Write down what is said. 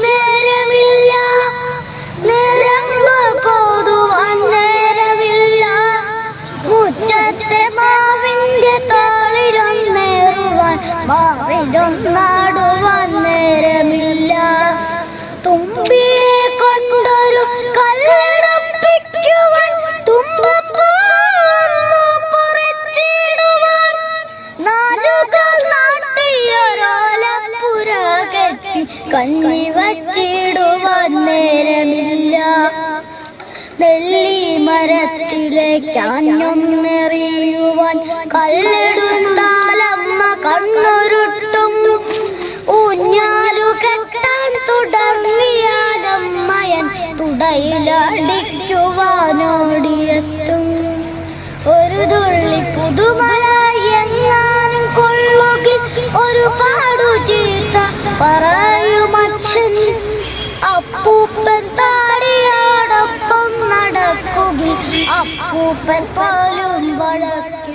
നേരമില്ല, നേരങ്ങൾ കോതുവാൻ നേരമില്ല. മുറ്റത്തെ മാവിന്റെ താളിലൊന്നേറുവാൻ മാവിലൊന്നാടുവാൻ നേരമില്ല. തുമ്പിയെ കൊണ്ടൊരു കല്ലെടുപ്പിക്കുവാൻ തുമ്പപ്പൂവൊന്നു പറിച്ചിടുവാൻ നാലുകാൽ നാട്ടിയൊരോലപ്പുര കെട്ടി കഞ്ഞി വച്ചിടുവാൻ നേരമില്ല. നെല്ലിമരത്തിലേക്കാഞ്ഞൊന്നെറിയുവാൻ കല്ലെടുത്താലമ്മ കണ്ണുരുട്ടും. ഊഞ്ഞാലു കെട്ടാൻ തുടങ്ങിയാലമ്മയൻ തുടയിലടിക്കുവാനോടിയെത്തും. ഒരു തുള്ളി പുതുമഴ എങ്ങാനും കൊള്ളുകിൽ ഒരു പാടു ചീത്ത പറയുമച്ഛൻ. അപ്പൂപ്പൻ താടിയോടൊപ്പം നടക്കുകിൽ അപ്പൂപ്പൻ പോലും വഴക്കി